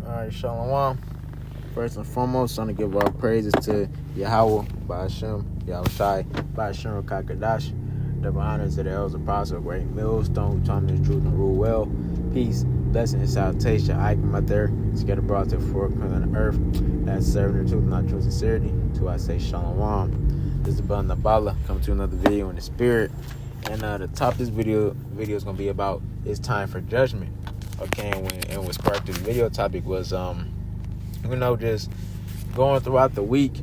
Alright, Shalom. First and foremost, I'm going to give all praises to Yahweh, Ba'ashem, Yahushai, Ba'ashem, Kakadash. Double honors to the elders, apostle, great millstone, who taught me the truth and rule well. Peace, blessing, and salutation. I come out there, scattered abroad to the four corners of the earth. That's serving the truth, not true sincerity. To I say Shalom. This is Abun Nabala, coming to another video in the spirit. And the top of this video is going to be about it's time for judgment. Okay, and what sparked this video topic was, just going throughout the week,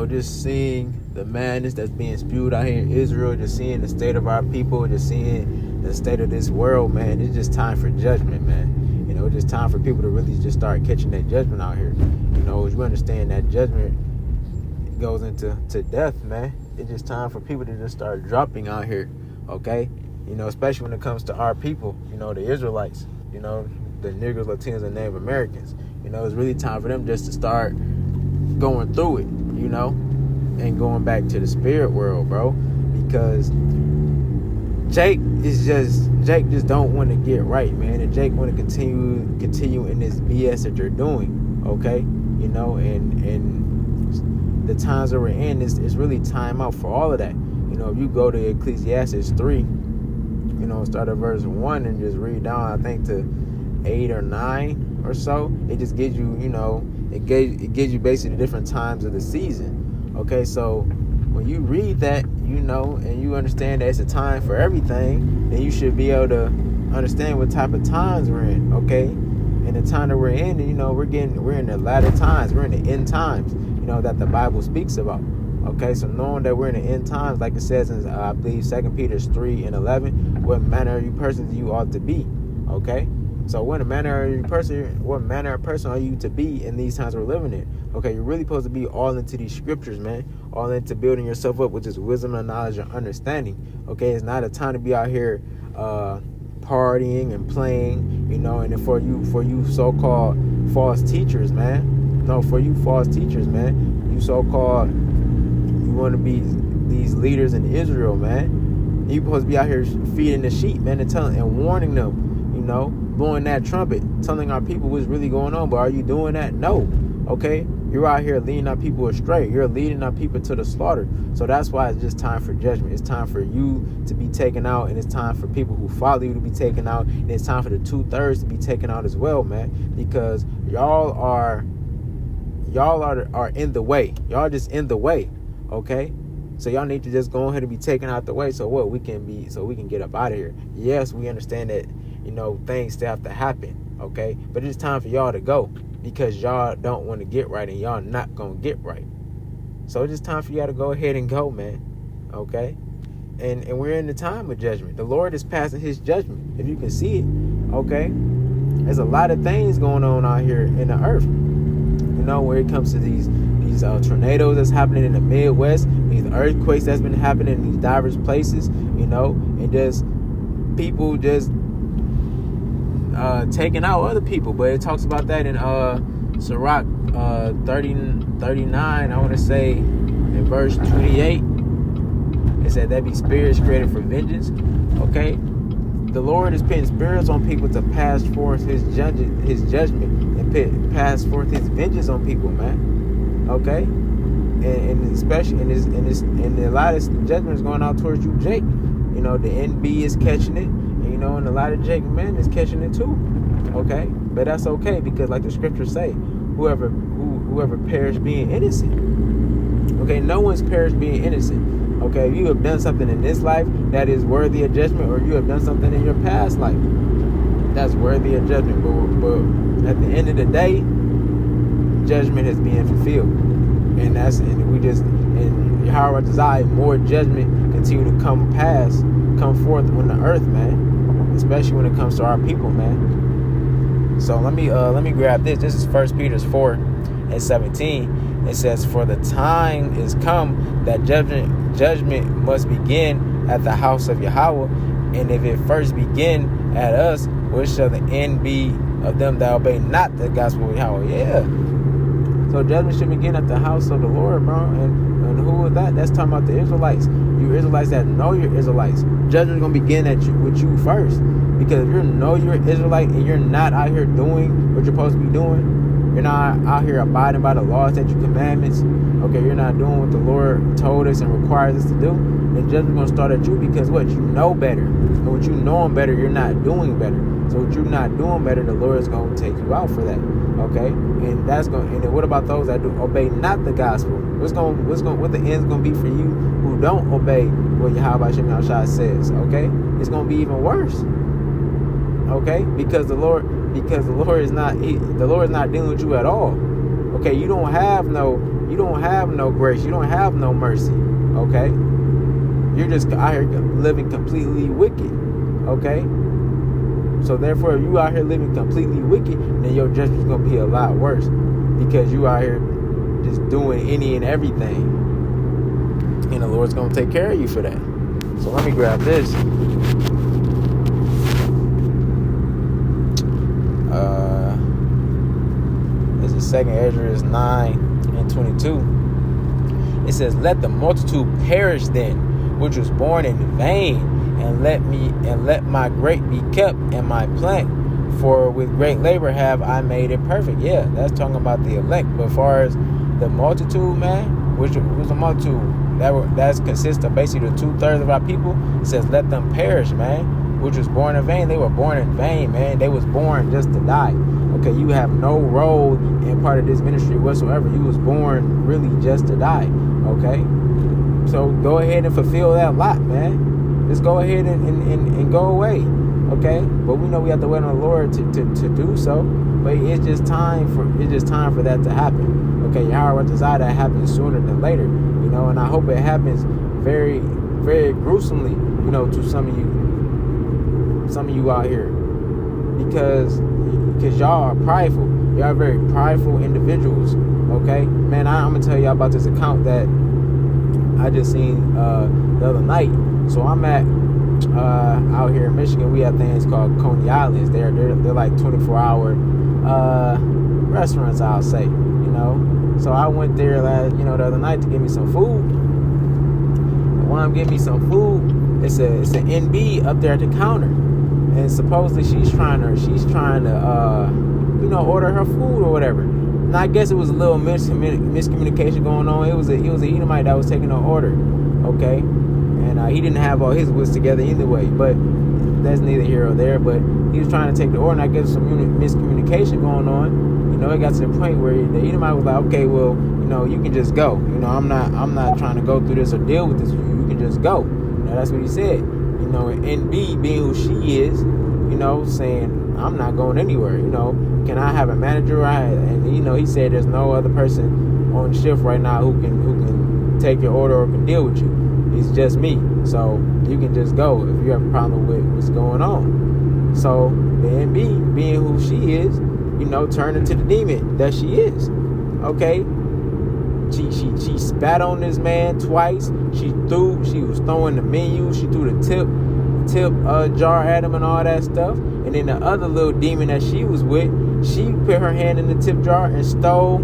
just seeing the madness that's being spewed out here in Israel, just seeing the state of our people, just seeing the state of this world, man. It's just time for judgment, man. It's just time for people to really just start catching that judgment out here. As we understand that judgment goes into death, man. It's just time for people to just start dropping out here, okay? Especially when it comes to our people, the Israelites, the Negroes, Latinos, and Native Americans. It's really time for them just to start going through it, and going back to the spirit world, bro. Because Jake just don't want to get right, man. And Jake want to continue in this BS that you're doing, okay? And the times that we're in is really time out for all of that. If you go to Ecclesiastes 3, start at verse 1 and just read down, I think, to 8 or 9 or so, it just gives you, it gives you basically the different times of the season. Okay, so when you read that, and you understand that it's a time for everything, then you should be able to understand what type of times we're in, okay? And the time that we're in, we're in the latter times, we're in the end times, that the Bible speaks about. Okay, so knowing that we're in the end times, like it says in, I believe, 2 Peter 3:11, what manner of person you ought to be. Okay, so what manner of person are you to be in these times we're living in? Okay, you're really supposed to be all into these scriptures, man, all into building yourself up with this wisdom and knowledge and understanding. Okay, it's not a time to be out here partying and playing, and then for you so-called false teachers, man. No, for you false teachers, man. You so-called, you want to be these leaders in Israel, man. You're supposed to be out here feeding the sheep, man, and warning them, blowing that trumpet, telling our people what's really going on. But are you doing that? No. Okay? You're out here leading our people astray. You're leading our people to the slaughter. So that's why it's just time for judgment. It's time for you to be taken out, and it's time for people who follow you to be taken out, and it's time for the 2/3 to be taken out as well, man. Because y'all are in the way. Y'all just in the way. Okay, so y'all need to just go ahead and be taken out the way so we can get up out of here. Yes, we understand that things still have to happen, okay, but it's time for y'all to go because y'all don't want to get right and y'all not gonna get right. So it's just time for y'all to go ahead and go, man. Okay, and we're in the time of judgment. The Lord is passing his judgment, if you can see it. Okay, there's a lot of things going on out here in the earth, where it comes to these tornadoes that's happening in the Midwest, these earthquakes that's been happening in these diverse places, and just people just taking out other people. But it talks about that in Sirach 39, I want to say, in verse 28. It said that be spirits created for vengeance. Okay, the Lord is putting spirits on people to pass forth his judgment and pass forth his vengeance on people, man. Okay, and especially in a lot of judgment is going out towards you, Jake. The NB is catching it, and a lot of Jake men is catching it too. Okay, but that's okay because, like the scriptures say, whoever perished being innocent. Okay, no one's perished being innocent. Okay, if you have done something in this life that is worthy of judgment, or you have done something in your past life that's worthy of judgment, but at the end of the day, judgment is being fulfilled, and Yahweh desire more judgment continue to come forth on the earth, man, especially when it comes to our people, man. So let me grab this. This is 1 Peter 4:17. It says, "For the time is come that judgment must begin at the house of Yahweh, and if it first begin at us, what shall the end be of them that obey not the gospel of Yahweh?" Yeah. So judgment should begin at the house of the Lord, bro. And who is that? That's talking about the Israelites. You you Israelites that know you're Israelites, judgment's gonna begin with you first. Because if you know you're an Israelite and you're not out here doing what you're supposed to be doing, you're not out here abiding by the laws, statutes, commandments, okay, you're not doing what the Lord told us and requires us to do, then judgment's gonna start at you because what? You know better. And what you know better, you're not doing better. So what you're not doing better, the Lord is gonna take you out for that. Okay? And that's gonna, and then what about those that do obey not the gospel? What the end's gonna be for you who don't obey what Yahweh Shem Yahushua says? Okay? It's gonna be even worse. Okay? Because the Lord is not dealing with you at all. Okay? You don't have no grace. You don't have no mercy. Okay? You're just out here living completely wicked. Okay? So therefore, if you out here living completely wicked, then your judgment's gonna be a lot worse, because you out here just doing any and everything, and the Lord's gonna take care of you for that. So let me grab this. This is 2 Ezra 9:22. It says, "Let the multitude perish then, which was born in vain, and let my grape be kept and my plant, for with great labor have I made it perfect." Yeah, that's talking about the elect. But as far as the multitude, man, which was a multitude that consists of basically the 2/3 of our people, it says, "Let them perish, man, which was born in vain." They were born in vain, man. They was born just to die. Okay, you have no role in part of this ministry whatsoever. You was born really just to die. Okay, so go ahead and fulfill that lot, man. Just go ahead and go away. Okay, but we know we have to wait on the Lord to do so. But it's just time for that to happen. Okay, Yahweh desire that happens sooner than later. You know, and I hope it happens very, very gruesomely. You know, to some of you out here, because y'all are prideful. Y'all are very prideful individuals. Okay, man, I'm gonna tell y'all about this account that I just seen the other night. So I'm at out here in Michigan. We have things called Coney Islands. They're like 24-hour restaurants, I'll say. You know, so I went there the other night to get me some food. And while I'm getting me some food, it's an NB up there at the counter, and supposedly she's trying to order her food or whatever. And I guess it was a little miscommunication going on. It was an Edomite that was taking her order. Okay. And he didn't have all his wits together either way, but that's neither here or there. But he was trying to take the order, and I guess some miscommunication going on. You know, it got to the point where the Edomite was like, "Okay, well, you can just go. I'm not trying to go through this or deal with this. You can just go." That's what he said. And NB being who she is, saying, "I'm not going anywhere. Can I have a manager?" And he said, "There's no other person on shift right now who can take your order or can deal with you. It's just me. So you can just go if you have a problem with what's going on." So the NB, being who she is, turned into the demon that she is. Okay. She spat on this man twice. She was throwing the menu. She threw the tip jar at him and all that stuff. And then the other little demon that she was with, she put her hand in the tip jar and stole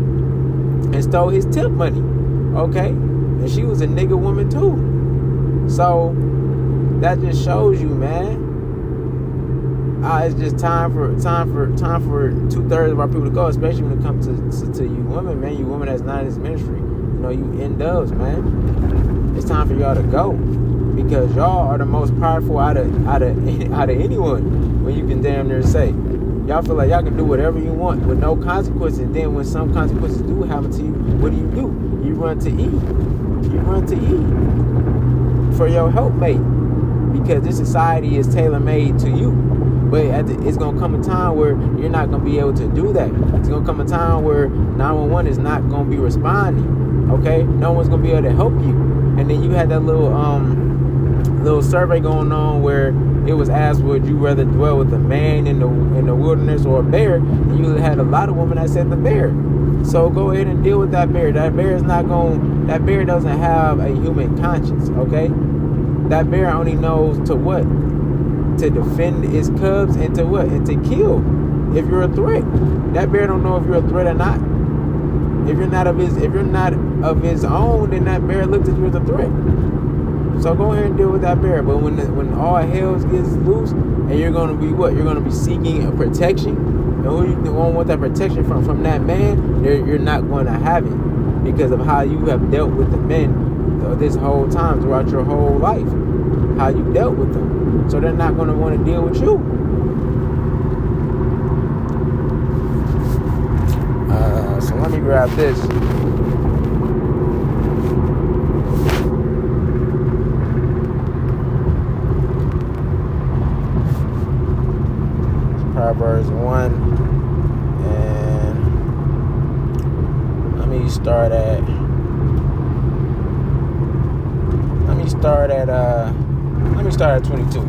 his tip money. Okay. And she was a nigga woman too. So that just shows you, man. It's just time for 2/3 of our people to go, especially when it comes to you women, man. You women that's not in this ministry, you N-dubs, man. It's time for y'all to go, because y'all are the most powerful out of anyone. When you can damn near say, y'all feel like y'all can do whatever you want with no consequences. And then when some consequences do happen to you, what do? You run to E. You run to E for your helpmate, because this society is tailor-made to you. But it's going to come a time where you're not going to be able to do that. It's going to come a time where 911 is not going to be responding. Okay? No one's going to be able to help you. And then you had that little survey going on where it was asked, would you rather dwell with a man in the wilderness or a bear? And you had a lot of women that said the bear. So go ahead and deal with that bear. That bear doesn't have a human conscience. Okay? That bear only knows to what? To defend its cubs and to what? And to kill if you're a threat. That bear don't know if you're a threat or not. If you're not of his own, then that bear looks at you as a threat. So go ahead and deal with that bear. But when all hell gets loose, and you're gonna be what? You're gonna be seeking a protection, and who you won't want that protection from that man, you're not going to have it because of how you have dealt with the men this whole time throughout your whole life. How you dealt with them, so they're not going to want to deal with you. So let me grab this. Proverbs 1, and let me start at 22.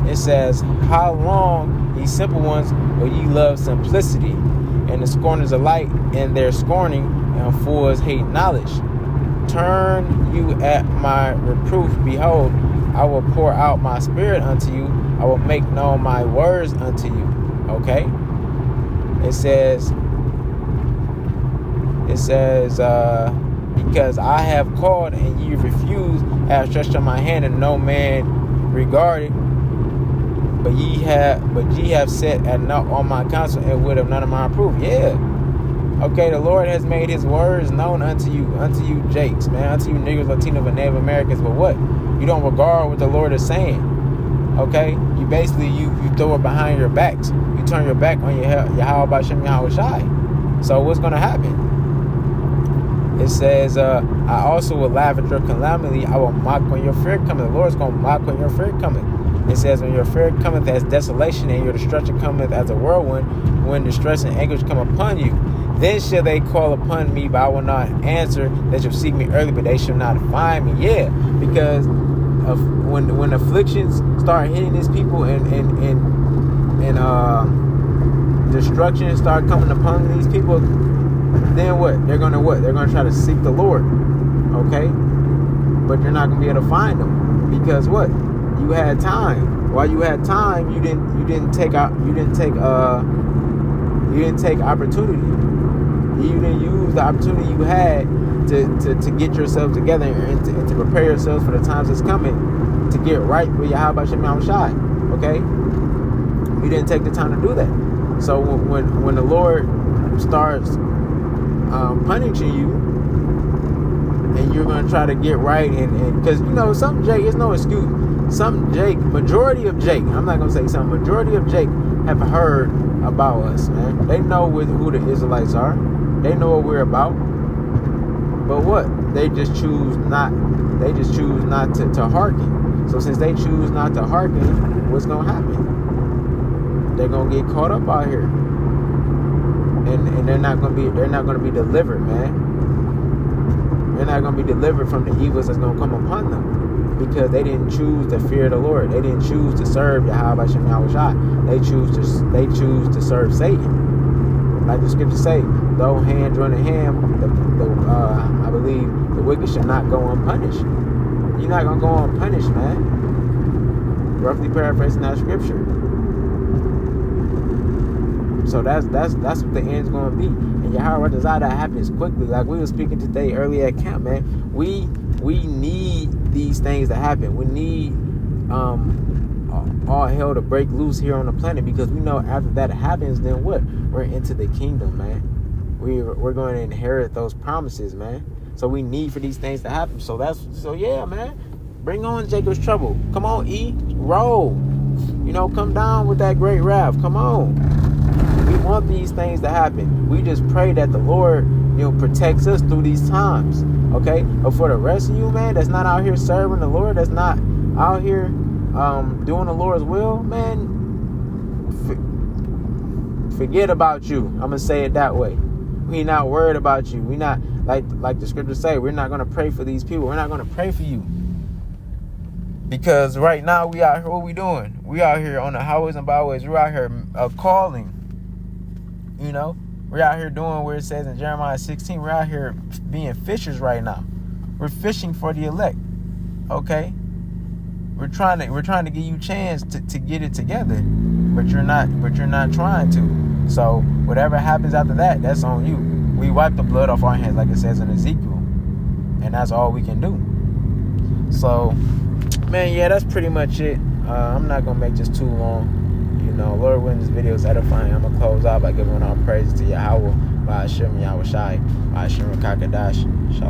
It says, "How long, ye simple ones, will ye love simplicity? And the scorners delight in their scorning, and fools hate knowledge. Turn you at my reproof. Behold, I will pour out my spirit unto you. I will make known my words unto you." Okay? It says, because I have called and ye refused, I have stretched out my hand and no man regarded. But ye have set at naught all my counsel and would have none of my approve. Yeah. Okay, the Lord has made his words known unto you Jakes, man, unto you niggers, Latinos, and Native Americans. But what? You don't regard what the Lord is saying. Okay? You basically, you throw it behind your backs. You turn your back on Yahweh B'Shem Yahweh Shai. So what's going to happen? It says, I also will laugh at your calamity. I will mock when your fear cometh. The Lord's going to mock when your fear cometh. It says, when your fear cometh as desolation and your destruction cometh as a whirlwind, when distress and anguish come upon you, then shall they call upon me, but I will not answer. They shall seek me early, but they shall not find me. Yeah, because of when afflictions start hitting these people and destruction start coming upon these people, then what? They're gonna what? They're gonna try to seek the Lord. Okay? But you're not gonna be able to find them. Because what? You had time. While you had time, you didn't take opportunity. You didn't use the opportunity you had to get yourself together and to prepare yourselves for the times that's coming, to get right with Yahweh Shem Yahweh Shai. Okay? You didn't take the time to do that. So when the Lord starts punishing you, and you're going to try to get right, and because some Jake, it's no excuse. Majority of Jake have heard about us, man. They know who the Israelites are. They know what we're about. But what? They just choose not to hearken. So since they choose not to hearken, what's going to happen? They're going to get caught up out here. And they're not going to be delivered, man. They're not going to be delivered from the evils that's going to come upon them. Because they didn't choose to fear the Lord. They didn't choose to serve Yahweh Shem Yahweh Shai. They choose to serve Satan. Like the scriptures say, though hand join in hand, I believe the wicked should not go unpunished. You're not gonna go unpunished, man. Roughly paraphrasing that scripture. So that's what the end's gonna be. And Yahweh desire that happens quickly. Like we were speaking today earlier at camp, man. We need these things to happen. We need all hell to break loose here on the planet, because we know after that happens, then what? We're into the kingdom, man. We're going to inherit those promises, man. So we need for these things to happen. So yeah, man. Bring on Jacob's trouble. Come on, E. Roll. Come down with that great wrath. Come on. We want these things to happen. We just pray that the Lord, protects us through these times. Okay? But for the rest of you, man, that's not out here serving the Lord, that's not out here doing the Lord's will, man, forget about you. I'm going to say it that way. We not worried about you. We not, like the scriptures say, we're not going to pray for these people. We're not going to pray for you. Because right now we out here, what we doing? We out here on the highways and byways. We're out here calling. We're out here doing where it says in Jeremiah 16, we're out here being fishers right now. We're fishing for the elect. Okay? We're trying to give you a chance to get it together. But you're not trying to. So whatever happens after that, that's on you. We wipe the blood off our hands, like it says in Ezekiel. And that's all we can do. So, man, yeah, that's pretty much it. I'm not going to make this too long. You know, Lord, when this video is edifying, I'm going to close out by giving all praises to Yahweh, by Hashem Yahweh Shai, by Hashem Kakadash. Shalom.